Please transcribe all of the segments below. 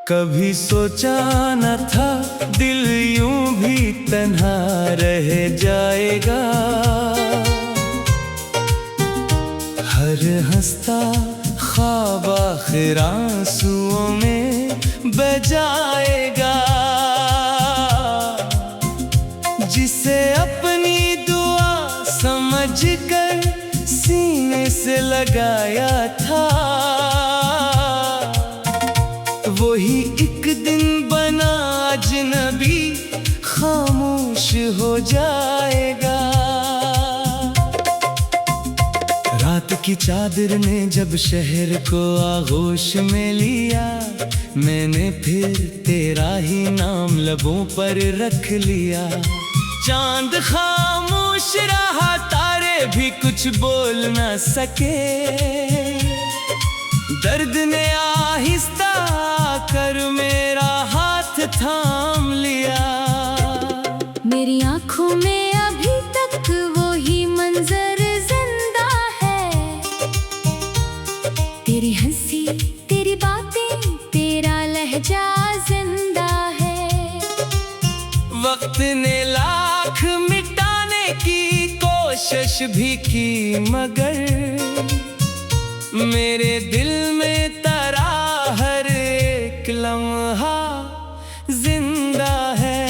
कभी सोचा न था दिल यूं भी तन्हा रह जाएगा। हर हंसता ख्वाब आखिर आंसुओं में बह जाएगा। जिसे अपनी दुआ समझकर सीने से लगाया था, वही एक दिन बना अजनबी, खामोश हो जाएगा। रात की चादर ने जब शहर को आगोश में लिया, मैंने फिर तेरा ही नाम लबों पर रख लिया। चांद खामोश रहा, तारे भी कुछ बोल न सके। दर्द ने आहिस्ता कर मेरा हाथ थाम लिया। मेरी आंखों में अभी तक वो ही मंजर जिंदा है। तेरी हंसी, तेरी बातें, तेरा लहजा जिंदा है। वक्त ने लाख मिटाने की कोशिश भी की, मगर मेरे दिल में तेरा हर एक लम्हा जिंदा है।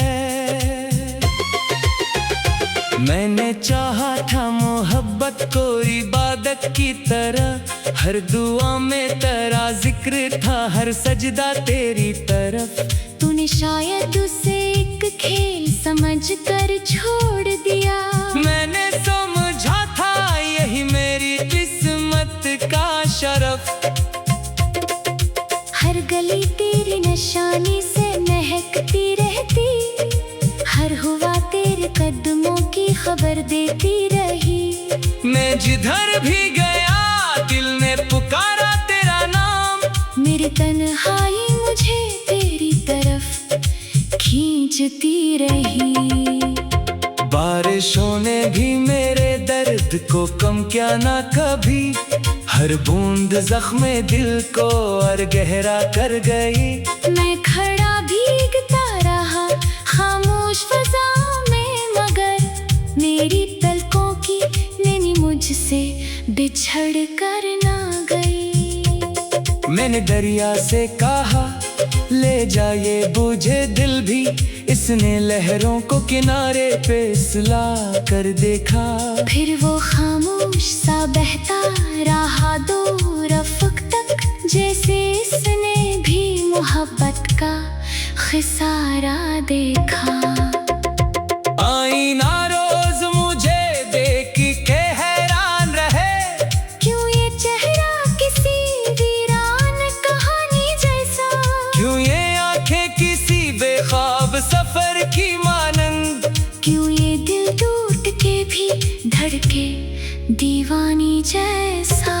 मैंने चाहा था मोहब्बत को इबादत की तरह, हर दुआ में तेरा जिक्र था, हर सजदा तेरी तरफ। तूने शायद उसे एक खेल समझकर छोड़ दिया। मैंने समझा था यही मेरी किस्मत का शरफ। हर गली तेरी निशानी से महकती रहती, हर हुआ तेरे कदमों की खबर देती रही। मैं जिधर भी गया दिल ने पुकारा तेरा नाम। मेरी तन्हाई मुझे तेरी तरफ खींचती रही। बारिशों ने भी मेरे दर्द को कम किया ना कभी, हर बूंद जख्मे दिल को और गहरा कर गई। मैं खड़ा भीगता रहा खामोश फज़ा में, मगर मेरी पलकों की नैनी मुझसे बिछड़ कर ना गई। मैंने दरिया से कहा ले जाए बुझे दिल भी, इसने लहरों को किनारे पे सुला कर देखा। फिर वो खामोश सा बहता रहा दूर अफ़क़ तक, जैसे इसने भी मोहब्बत का खिसारा देखा। आईना रोज मुझे देख के हैरान रहे, क्यों ये चेहरा किसी वीरान कहानी जैसा, क्यों ये आंखें किसी बेख्वाब सफर की मानंद, क्यों ये दिल टूट के भी धड़के दीवानी जैसा।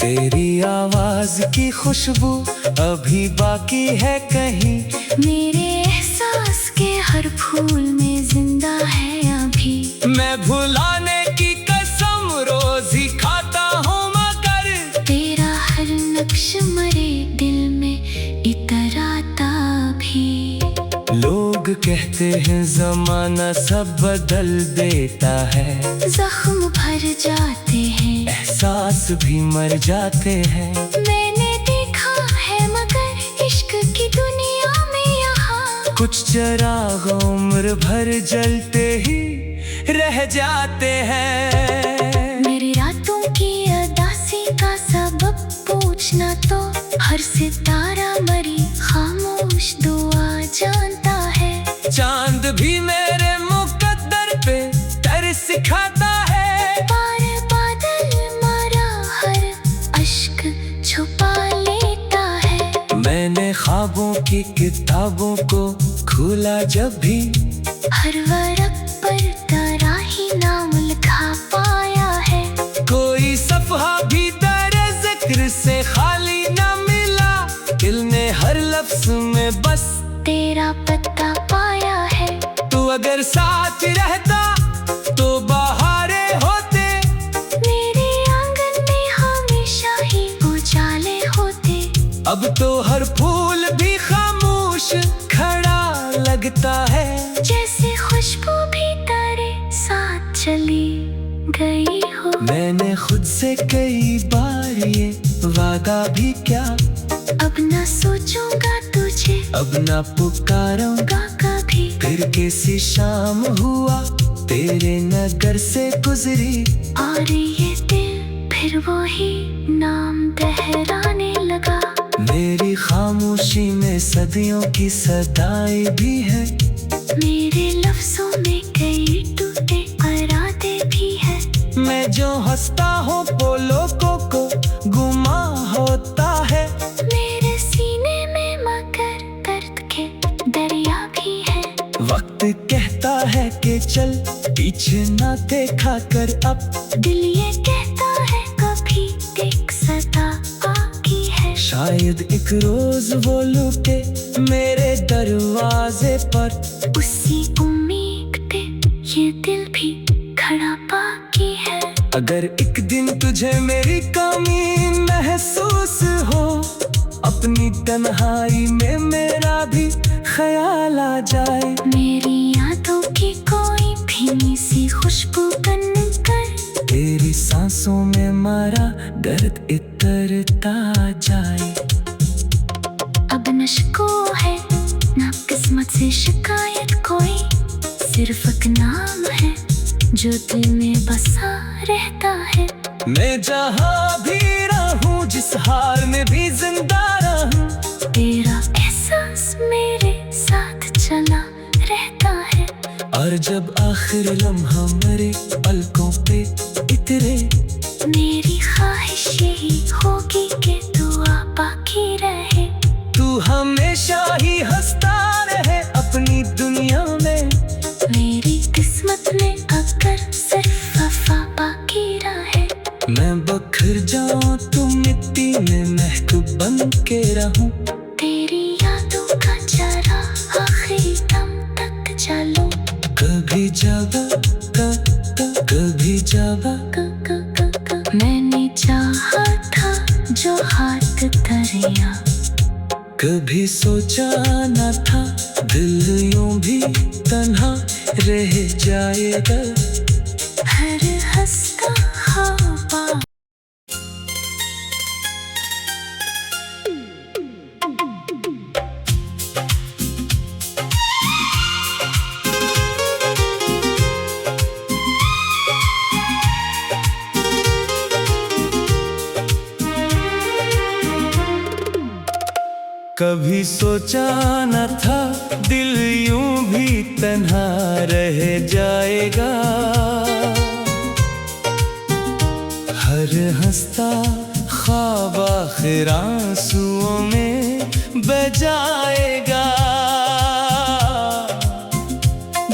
तेरी आवाज की खुशबू अभी बाकी है कहीं, मेरे एहसास के हर फूल में जिंदा है अभी। मैं भुलाने की कसम रोज ही खाता हूँ, मगर तेरा हर नक्श मरे दिल में इतराता भी। लोग कहते हैं जमाना सब बदल देता है, जख्म भर जाते हैं, एहसास भी मर जाते हैं। मैंने देखा है मगर इश्क की दुनिया में यहाँ कुछ चिराग उम्र भर जलते ही रह जाते हैं। मेरी रातों की उदासी का सबब पूछना तो हर सितारा मरी खामोश दुआ जानता है। चांद भी मेरे मुकद्दर पे तरस खाता है, पार बादल मारा हर अश्क छुपा लेता है। मैंने ख्वाबों की किताबों को खोला जब भी, हर वर्क पर तेरा ही नाम लिखा पाया है। कोई सफ़हा भी तेरे जिक्र से खाली न मिला, दिल ने हर लफ्ज़ में बस तेरा पता पाया है। तू अगर साथ रहता तो बहारे होते, मेरे आंगन में हमेशा ही उजाले होते। अब तो हर फूल तुझसे कई बार ये वादा भी क्या, अब ना सोचूंगा तुझे, अब ना पुकारूंगा कभी। फिर कैसी शाम हुआ तेरे नगर से गुजरी, और ये दिल फिर वही नाम दोहराने लगा। मेरी खामोशी में सदियों की सदाई भी है, मेरे लफ्जों में कई टूटे इरादे भी है। मैं जो हंसता हूँ वो लोगों को गुमा होता है, मेरे सीने में मगर दर्द के दरिया भी है। वक्त कहता है कि चल पीछे ना देखा कर अब, दिल ये कहता है कभी देख सदा बाकी है। शायद एक रोज वो लुटे मेरे दरवाजे पर, उसी उम्मीद पे ये दिल भी खड़ा बाकी है। अगर एक दिन तुझे मेरी कमी महसूस हो, अपनी तन्हाई में मेरा भी ख्याल आ जाए, मेरी यादों की कोई भीनी सी खुशबू बनकर, तेरी सांसों में मारा दर्द इतरता जाए। अब न शिको है ना किस्मत से शिकायत कोई, सिर्फ एक नाम है जो दिल में बसा रहता है। मैं जहाँ भी रहूं, जिस हाल में भी जिंदा रहूं, तेरा एहसास मेरे साथ चला रहता है। और जब आखिर लम्हा मेरे पलकों पे इतरे, मेरी ख्वाहिश यही होगी कि दुआ बाकी रहे। तू हमेशा ही हंसता रहे अपनी दुनिया में, मेरी किस्मत में अगर सिर्फ वफा बाकी रहे। मैं बखर जाऊं तू मिट्टी में महक बन के रहूं, तेरी यादों का चरा आखिरी दम तक चलूं। कभी जागा कभी जागा, मैंने चाहा था जो हाथ दरिया, कभी सोचा न था दिल यूं भी तन्हा रह जाएगा। हर हंसता ख्वाब कभी सोचा न था दिल यूं भी तन्हा रह जाएगा, हर हंसता ख्वाब आखिर आंसुओं में बह जाएगा।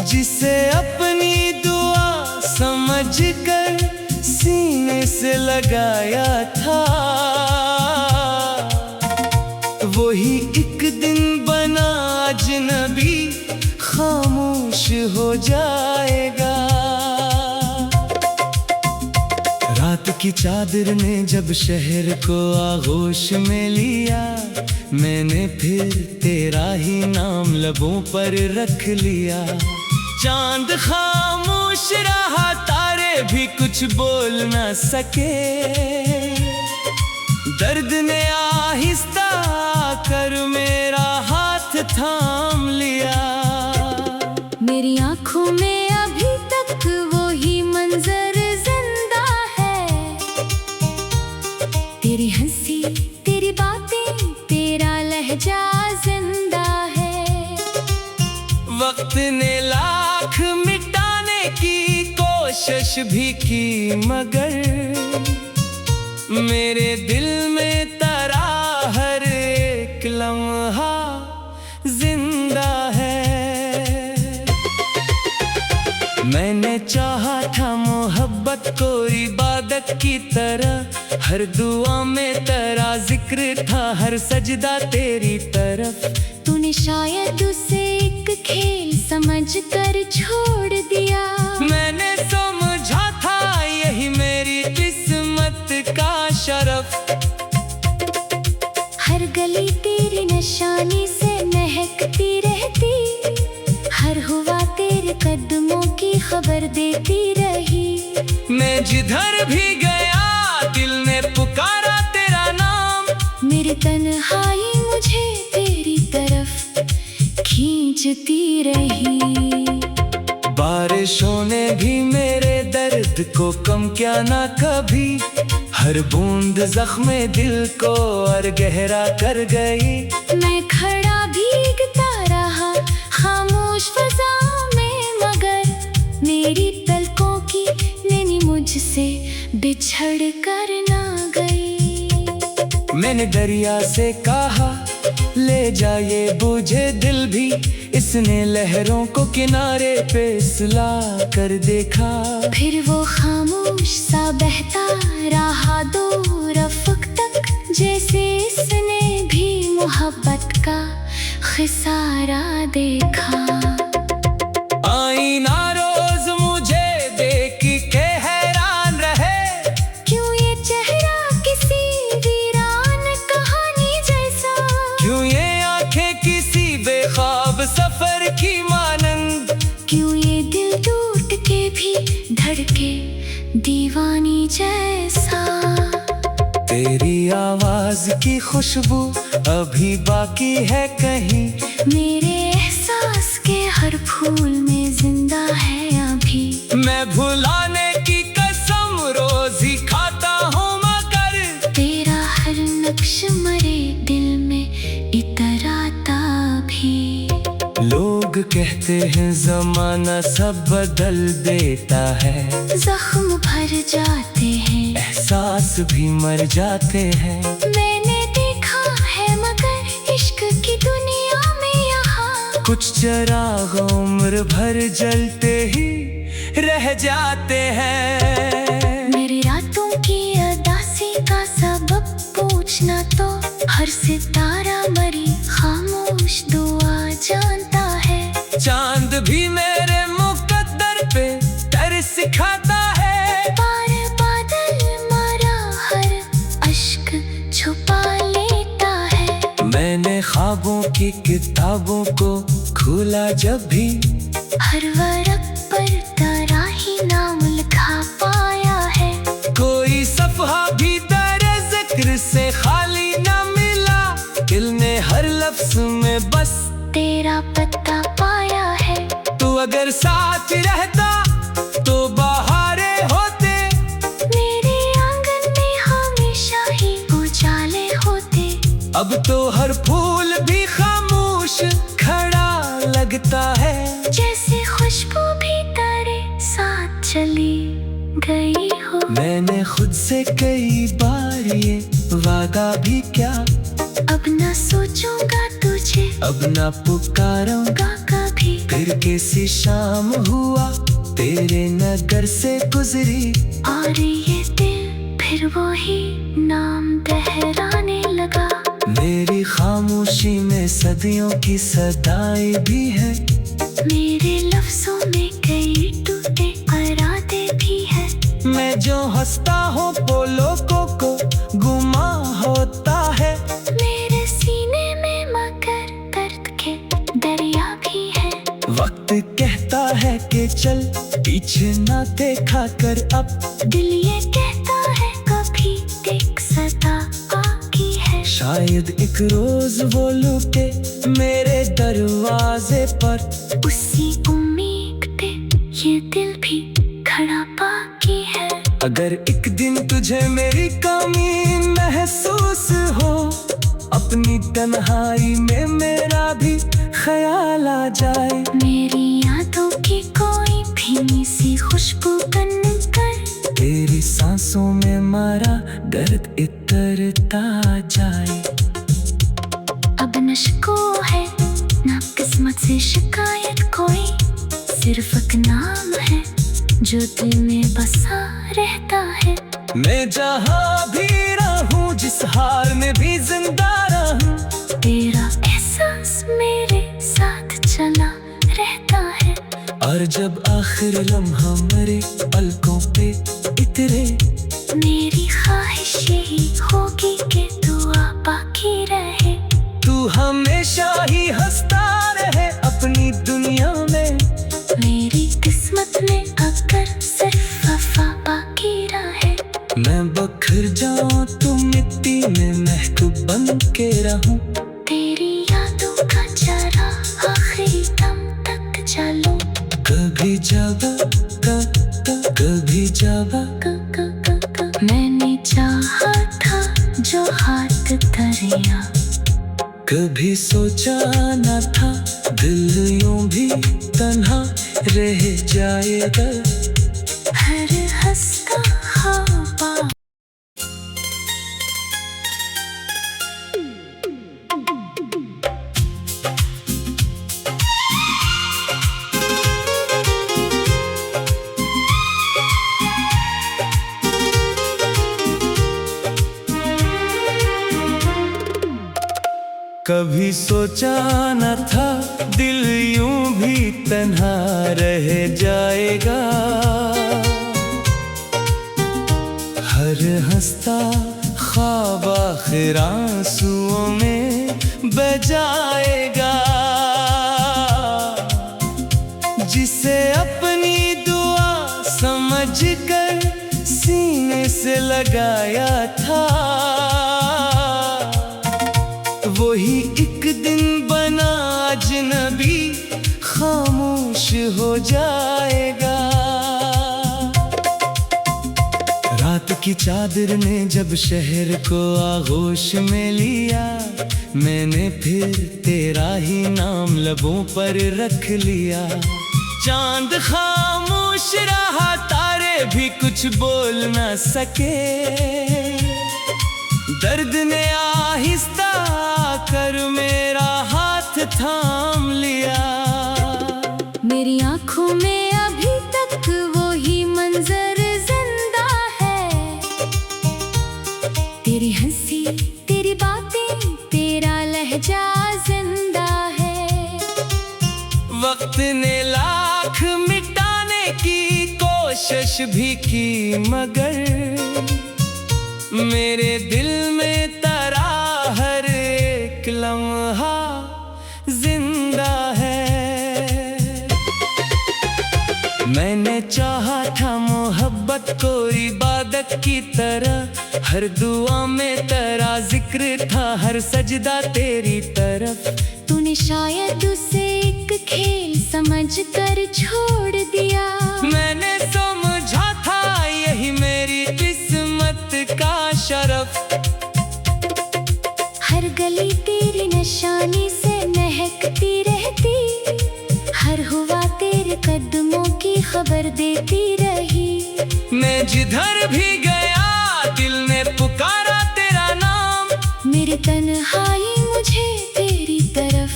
जिसे अपनी दुआ समझकर सीने से लगाया था, वही एक दिन बना अजनबी खामोश हो जाएगा। रात की चादर ने जब शहर को आगोश में लिया, मैंने फिर तेरा ही नाम लबों पर रख लिया। चांद खामोश रहा, तारे भी कुछ बोल न सके, दर्द ने आहिस्ता कर मेरा हाथ थाम लिया। मेरी आँखों में अभी तक वही मंजर जिंदा है, तेरी हंसी तेरी बातें तेरा लहजा जिंदा है। वक्त ने लाख मिटाने की कोशिश भी की, मगर मेरे दिल में तेरा हर एक लम्हा जिंदा है। मैंने चाहा था मोहब्बत को इबादत की तरह, हर दुआ में तेरा जिक्र था, हर सजदा तेरी तरफ। तूने शायद उसे एक खेल समझ कर छोड़ दिया, मैंने समझा था यही मेरी किस्मत का शरफ। हर गली तेरी निशानी से महकती रहती, हर हुआ तेरे कदमों की खबर देती रही। मैं जिधर भी गया दर्द को कम क्या ना कभी, हर बूंद जख्मे दिल को और गहरा कर गई। मैं खड़ा भीगता रहा खामोश फजा में, मगर मेरी पलकों की नैनी मुझसे बिछड़ कर ना गई। मैंने दरिया से कहा ले जा ये बूझे दिल भी, इसने लहरों को किनारे पे सुला कर देखा। फिर वो खामोश सा बहता रहा दूर अफक तक, जैसे इसने भी मोहब्बत का खिसारा देखा। आईना रोज मुझे देख के हैरान रहे, क्यों ये चेहरा किसी वीरान कहानी जैसा, क्यों ये आंखें किसी बेख्वाब सफर की मानंद, क्यों ये दिल टूट के भी धड़के दीवानी जैसा। तेरी आवाज की खुशबू अभी बाकी है कहीं, मेरे एहसास के हर फूल में जिंदा है अभी। मैं भुलाने की कसम रोज ही खाता हूँ, मगर तेरा हर नक्श मरे दिल में इतराता भी। लोग कहते हैं जमाना सब बदल देता है, जख्म भर जाते हैं, एहसास भी मर जाते हैं। मैंने देखा है मगर इश्क की दुनिया में यहाँ कुछ चिराग उम्र भर जलते ही रह जाते हैं। मेरी रातों की उदासी का सबब पूछना तो हर सितारा मरी खामोश दुआ जानता है। चांद भी मेरे मुकद्दर पे डर सिखाता है, पार बादल मारा हर अश्क छुपा लेता है। मैंने ख्वाबों की किताबों को खोला जब भी, हर वर्क पर तेरा ही नाम लिखा पाया है। कोई सफ़हा भी तेरे जिक्र से खाली न मिला, दिल ने हर लफ्ज़ में बस तेरा पता पाया है। तू अगर साथ रहता तो बहारे होते, मेरे आंगन में हमेशा ही उजाले होते। अब तो हर फूल भी खामोश खड़ा लगता है, जैसे खुशबू भी तेरे साथ चली गई हो। मैंने खुद से कई बार ये वादा भी क्या, अब न सोचूंगा तुझे, अब ना पुकारूंगा कभी। फिर कैसी शाम हुआ तेरे नगर से गुजरी, और ये दिल फिर वही नाम दोहराने लगा। मेरी खामोशी में सदियों की सदाई भी है, मेरे लफ्जों में कई टूटे इरादे भी है। मैं जो हंसता हूँ वो लोगों को गुमा होता है, मेरे सीने में मगर दर्द के दरिया भी है। वक्त कहता है कि चल पीछे ना देखा कर, अब दिल ये कहता है कभी देख सदा बाकी है। शायद एक रोज वो लुटे मेरे दरवाजे पर, उसी उम्मीद पे ये दिल भी खड़ा बाकी है। अगर एक दिन तुझे मेरी कमी महसूस हो, अपनी तन्हाई में मेरा भी ख्याल आ जाए। मेरी यादों की कोई भीनी सी खुशबू बन कर तेरी सांसों में मारा दर्द इतरता जाए। अब न शिको है ना किस्मत से शिकायत कोई, सिर्फ एक नाम है जो दिल में बसा रहता है। मैं जहाँ भी रहूं जिस हाल में भी जिंदा रहूं, तेरा एहसास मेरे साथ चला रहता है। और जब आखिर लम्हा मरे पलकों पे इतरे, मेरी ख्वाहिश यही होगी कि दुआ बाकी रहे। तू हमेशा ही हंसता रहे अपनी दुनिया में, मेरी किस्मत में अगर सिर्फ वफा बाकी रहे। मैं बखर जाऊं तो मिट्टी में महक बन के रहूं, तेरी यादों का चरा आखिरी दम तक चलूं। कभी जगह कभी जावा मैंने चाहा था जो हाथ दरिया, कभी सोचा न था दिल यूं भी तन्हा रह जाएगा। हर हंसता ख्वाबा कभी सोचा न था दिल यूं भी तन्हा रह जाएगा। हर हंसता ख्वाब आखिर आंसुओं में बह जाएगा। जिसे अपनी दुआ समझकर सीने से लगाया था, वही एक दिन बना अजनबी खामोश हो जाएगा। रात की चादर ने जब शहर को आगोश में लिया, मैंने फिर तेरा ही नाम लबों पर रख लिया। चांद खामोश रहा, तारे भी कुछ बोल न सके। दर्द ने आहिस्ता कर मेरा हाथ थाम लिया। मेरी आंखों में अभी तक वो ही मंजर जिंदा है। तेरी हंसी, तेरी बातें, तेरा लहजा जिंदा है। वक्त ने लाख मिटाने की कोशिश भी की, मगर मेरे दिल में तेरा हर एक लम्हा जिंदा है। मैंने चाहा था मोहब्बत को इबादत की तरह, हर दुआ में तेरा जिक्र था, हर सजदा तेरी तरफ। तूने शायद उसे एक खेल समझकर छोड़ दिया। मैंने समझा था यही मेरी किस्मत का शरफ। हर गली तेरी निशानी से महकती रहती, हर हुआ तेरे कदमों की खबर देती रही। मैं जिधर भी गया दिल ने पुकारा तेरा नाम। मेरी तन्हाई मुझे तेरी तरफ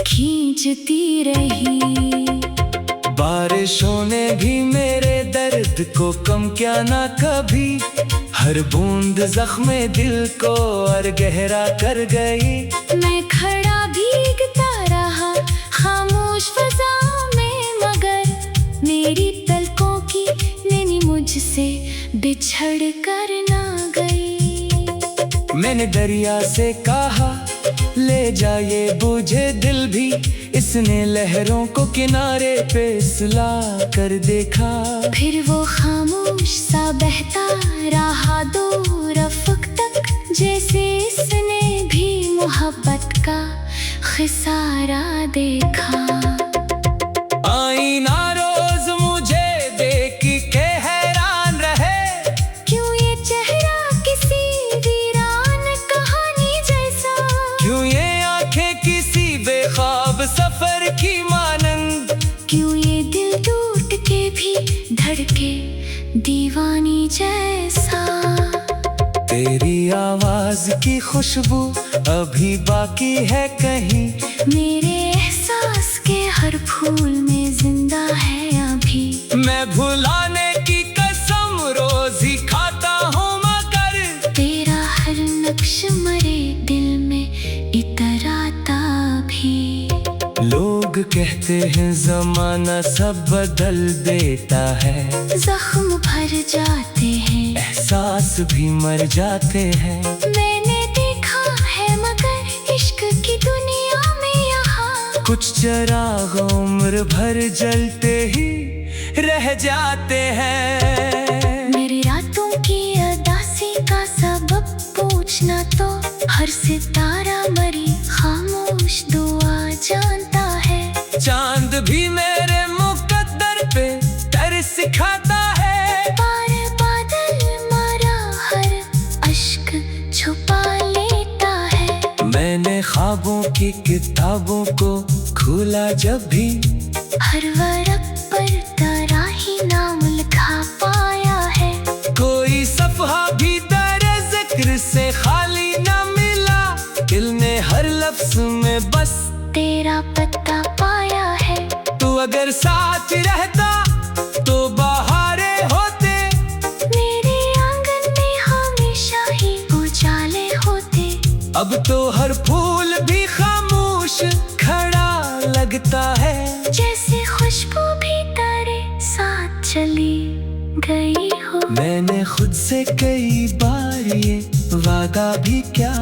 खींचती रही। बारिशों ने भी मेरे दर्द को कम किया ना कभी, हर बूंद जख्मे दिल को और गहरा कर गई। मैं खड़ा भीगता रहा खामोश फजा में, मगर मेरी पलकों की नैनी मुझसे बिछड़ कर ना गई। मैंने दरिया से कहा ले जाए बुझे दिल भी, इसने लहरों को किनारे पे सुला कर देखा। फिर वो खामोश सा बहता रहा दूर अफक तक, जैसे इसने भी मोहब्बत का खिसारा देखा। आईना रोज मुझे देख के हैरान रहे, क्यों ये चेहरा किसी वीरान कहानी जैसा, क्यों ये आंखें किसी बेख्वाब सफर की मानंद, क्यों ये दिल टूट के भी धड़के दीवानी जैसा। तेरी आवाज की खुशबू अभी बाकी है कहीं, मेरे एहसास के हर फूल में जिंदा है अभी। मैं भुलाने की कसम रोज ही खाता हूँ, मगर तेरा हर नक्श मरे दिल में इतराता भी। लोग कहते हैं जमाना सब बदल देता है, जख्म भर जाते हैं, एहसास भी मर जाते हैं। मैंने देखा है मगर इश्क की दुनिया में यहाँ कुछ चिराग उम्र भर जलते ही रह जाते हैं। मेरी रातों की उदासी का सबब पूछना तो हर सितारा मरी खामोश दुआ जानता है। चांद भी मेरे मुकद्दर पे तरस सिखाता है। मैंने ख्वाबों की किताबों को खोला जब भी, हर वर्क पर तेरा ही नाम लिखा पाया है। कोई सफ़हा भी दर जिक्र से खाली न मिला, दिल ने हर लफ्ज़ में बस तेरा पता पाया है। तू अगर साथ रहता तो बहारे होते, मेरे आंगन में हमेशा ही उजाले होते। अब तो हर फूल भी खामोश खड़ा लगता है, जैसे खुशबू भी तेरे साथ चली गई हो। मैंने खुद से कई बार ये वादा भी क्या,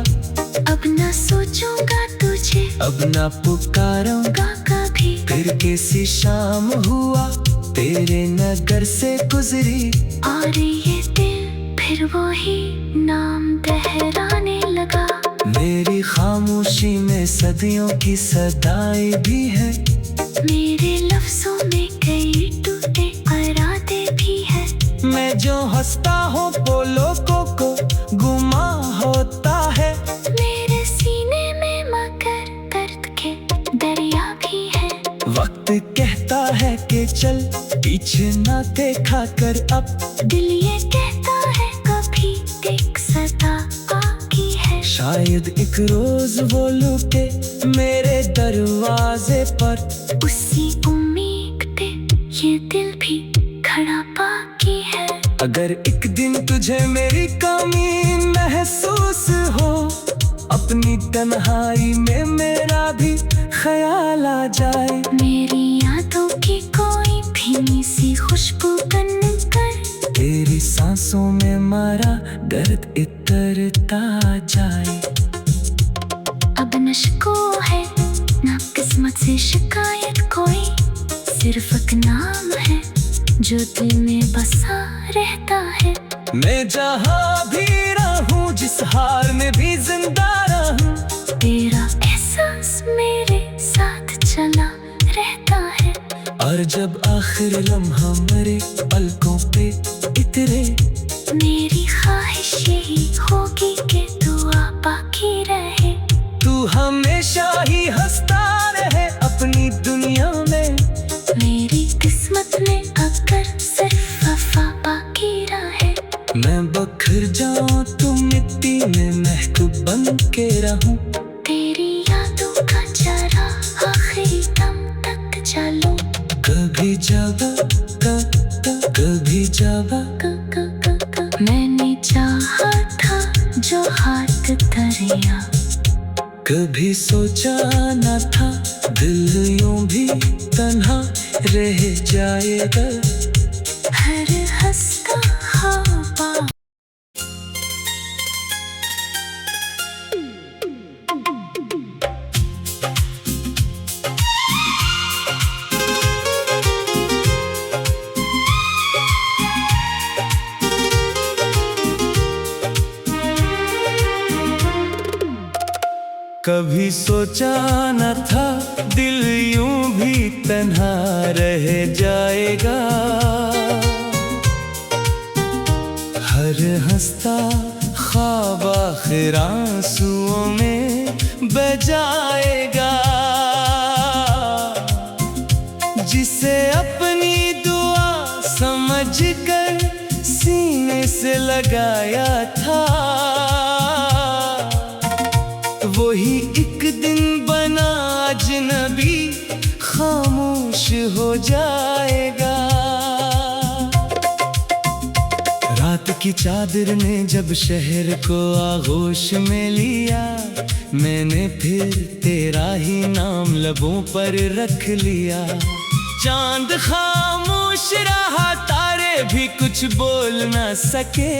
अब ना सोचूंगा तुझे, अब ना पुकारूंगा कभी। फिर किसी शाम हुआ तेरे नगर से गुजरी, और ये दिल फिर वही नाम दोहराने लगा। मेरी खामोशी में सदियों की सदाई भी है, मेरे लफ्जों में कई टूटे इरादे भी है। मैं जो हंसता हूँ वो लोगों को गुमा होता है, मेरे सीने में मगर दर्द के दरिया भी है। वक्त कहता है कि चल पीछे ना देखा कर, अब दिल ये कहता है कभी देख सदा बाकी है। शायद एक रोज वो लुटे मेरे दरवाजे पर, उसी उम्मीद पे ये दिल भी खड़ा बाकी है। अगर एक दिन तुझे मेरी कमी महसूस हो, अपनी तन्हाई में मेरा भी ख्याल आ जाए, मेरी यादों की कोई भीनी सी खुशबू बनकर, तेरी सांसों में मारा दर्द इतरता जाए। अब नशको है ना किस्मत से शिकायत कोई, सिर्फ एक नाम है जो दिल में बसा रहता है। मैं जहाँ भी रहूं, जिस हाल में भी जिंदा रहूं, तेरा एहसास मेरे साथ चला रहता है। और जब आखिर लम्हा मरे पलकों पे इतरे, मेरी ख्वाहिश यही होगी कि दुआ बाकी रहे। तू हमेशा ही हंसता रहे अपनी दुनिया में, मेरी किस्मत में अगर सिर्फ वफा बाकी रहे। मैं बखर जाऊं तो मिट्टी में महकूब बन के रहूं, तेरी यादों का जरा आखिरी दम तक चलूं। कभी जावा कभी जावा, मैंने चाहा था जो हाथ दरिया, कभी सोचा न था दिल यूं भी तन्हा रह जाएगा। हर हंसता ख्वाबा कभी सोचा न था दिल यूं भी तन्हा रह जाएगा, हर हंसता ख्वाब आखिर आंसुओं में बह जाएगा। जिसे अपनी दुआ समझकर सीने से लगाया था, वही एक दिन बना अजनबी खामोश हो जाएगा। रात की चादर ने जब शहर को आगोश में लिया, मैंने फिर तेरा ही नाम लबों पर रख लिया। चांद खामोश रहा, तारे भी कुछ बोल न सके,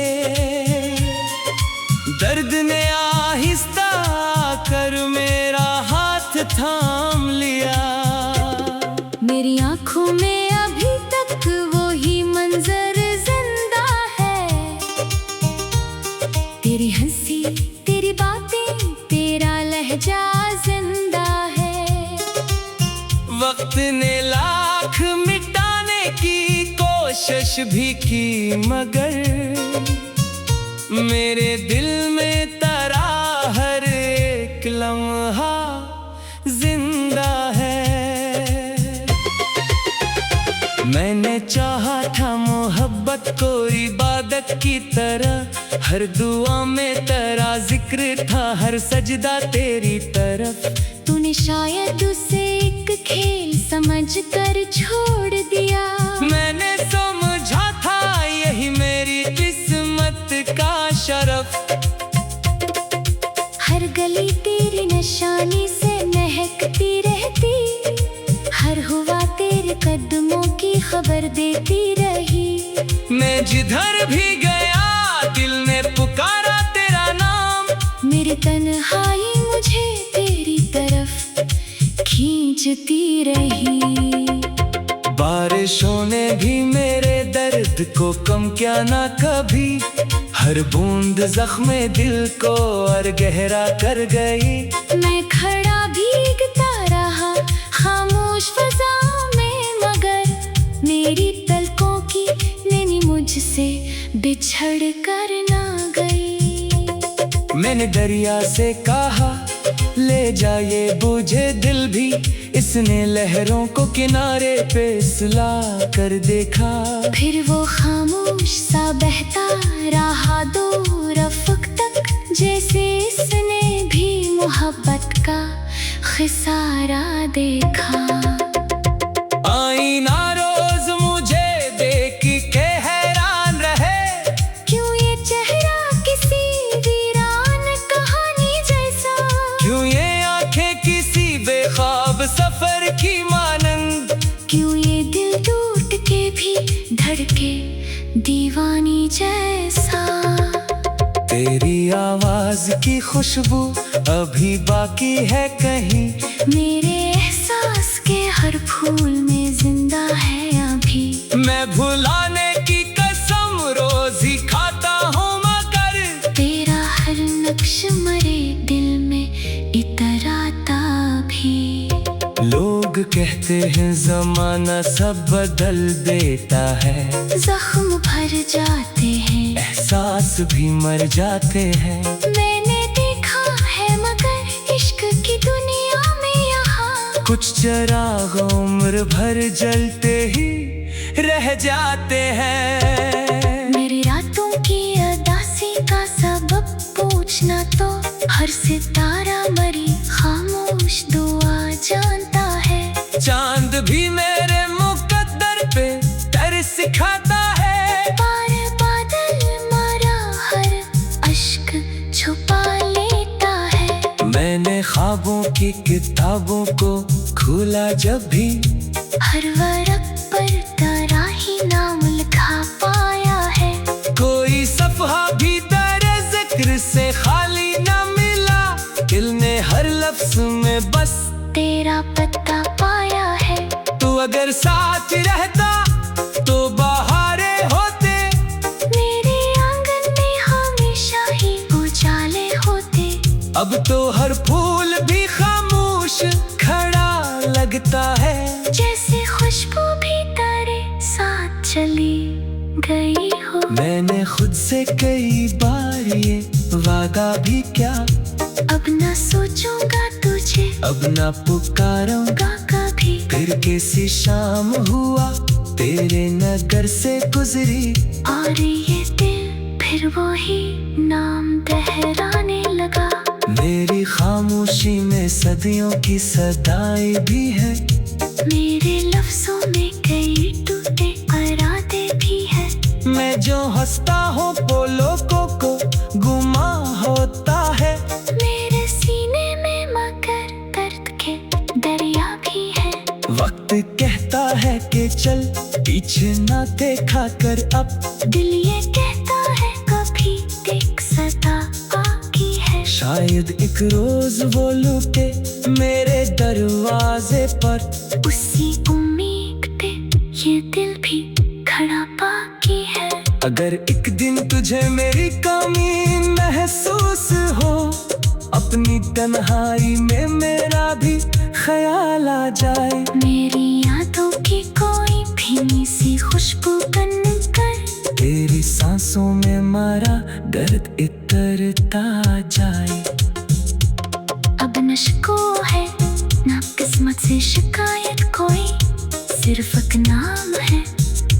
दर्द ने आहिस्ता कर मेरा हाथ थाम लिया। मेरी आंखों में अभी तक वो ही मंजर जिंदा है, तेरी हंसी तेरी बातें तेरा लहजा जिंदा है। वक्त ने लाख मिटाने की कोशिश भी की, मगर मेरे दिल में तेरा हर एक लम्हा मोहब्बत को इबादत की तरह, हर दुआ में तेरा जिक्र था, हर सजदा तेरी तरफ। तूने शायद उसे एक खेल समझ कर छोड़ दिया, मैंने समझा था यही मेरी किस्मत का शरफ। हर गली तेरी निशानी से महकती रहती, हर हुआ तेरे कदमों की खबर देती रही। मैं जिधर भी गया दिल ने पुकारा तेरा नाम, मेरी तन्हाई मुझे तेरी तरफ खींचती रही। बारिशों ने भी मेरे दर्द को कम किया ना कभी, हर बूंद जख्मे दिल को और गहरा कर गई। मैं खड़ा भीगता रहा खामोश फजा में, मगर मेरी पलकों की नैनी मुझसे बिछड़ कर ना गई। मैंने दरिया से कहा ले जा ये बूझे दिल भी, इसने लहरों को किनारे पे सुला कर देखा। फिर वो खामोश सा बहता रहा दूर अफक तक, जैसे इसने भी मोहब्बत का खिसारा देखा। आईना रोज मुझे देख के हैरान रहे, क्यों ये चेहरा किसी वीरान कहानी जैसा, क्यों ये आंखें किसी बेख्वाब सफर की मानंद, क्यों ये दिल टूट के भी धड़के दीवानी जैसा। तेरी आवाज की खुशबू अभी बाकी है कहीं, मेरे एहसास के हर फूल में जिंदा है अभी। मैं भुलाने की कसम रोज ही खाता हूँ, मगर तेरा हर नक्श मरे दिल में इतराता भी। लोग कहते हैं जमाना सब बदल देता है, जख्म भर जाते हैं, एहसास भी मर जाते हैं। मैंने देखा है मगर इश्क की दुनिया में यहाँ कुछ चिराग उम्र भर जलते ही रह जाते हैं। मेरी रातों की उदासी का सबब पूछना तो हर सितारा मरी खामोश दुआ जानता है। चांद भी मेरे मुकद्दर पे तरस खाता है, पार बादल मारा हर अश्क छुपा लेता है। मैंने ख्वाबों की किताबों को खोला जब भी, हर वर्क पर तेरा ही नाम लिखा पाया है। कोई सफ़हा भी तेरे जिक्र से खाली न मिला, दिल ने हर लफ्ज़ में बस तेरा पता पाया है। तू अगर साथ रहता तो बहारे होते, मेरे आंगन में हमेशा ही उजाले होते। अब तो हर फूल भी खामोश खड़ा लगता है, जैसे खुशबू भी तेरे साथ चली गई हो। मैंने खुद से कई बार ये वादा भी क्या, अब न सोचूंगा तुझे, अब ना पुकारूंगा कभी। फिर किसी शाम हुआ तेरे नगर से गुजरी, और ये दिल फिर वही नाम दोहराने लगा। मेरी खामोशी में सदियों की सदाई भी है, मेरे लफ्जों में कई टूटे इरादे भी है। मैं जो हंसता हूँ वो लोगों को गुमा होता है। मेरे सीने में मगर दर्द के दरिया भी है। वक्त कहता है कि चल पीछे ना देखा कर, अब दिल ये कहता है कभी देख सदा बाकी है। शायद एक रोज वो लुटे मेरे दरवाजे पर, उसी उम्मीद पे ये दिल भी खड़ा बाकी है। अगर एक दिन तुझे मेरी कमी महसूस हो, अपनी तन्हाई में मेरा भी ख्याल आ जाए। मेरी यादों की कोई भीनी सी खुशबू बनकर तेरी सांसों में मारा दर्द इतरता जाए। अब नशको है ना किस्मत से शिकायत कोई, सिर्फ एक नाम है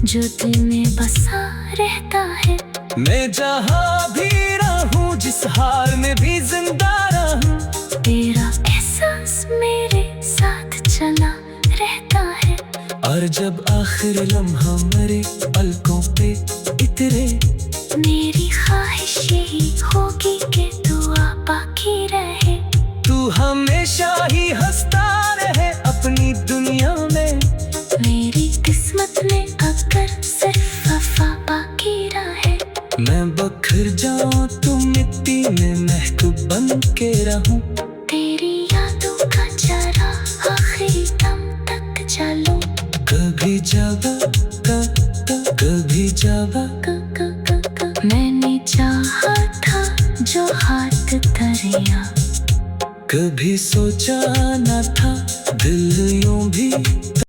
जो दिल में बसा रहता है। मैं जहाँ भी रहूं, जिस हाल में भी जिंदा रहूं, तेरा एहसास मेरे साथ चला रहता है। और जब आखिर लम्हा मरे पलकों पे इतरे, मेरी ख्वाहिश यही होगी कि दुआ बाकी रहे। तू हमेशा ही हंसता रहे अपनी दुनिया में। मेरी किस्मत में अगर सिर्फ वफा बाकी रहे। मैं बखर जाऊं तो मिट्टी में महबूब बन के रहूं। तेरी यादों का जरा आखिरी दम तक जलूं। कभी जागा कभी जागा, मैंने चाहा था जो हाथ दरिया। कभी सोचा न था दिल यूं भी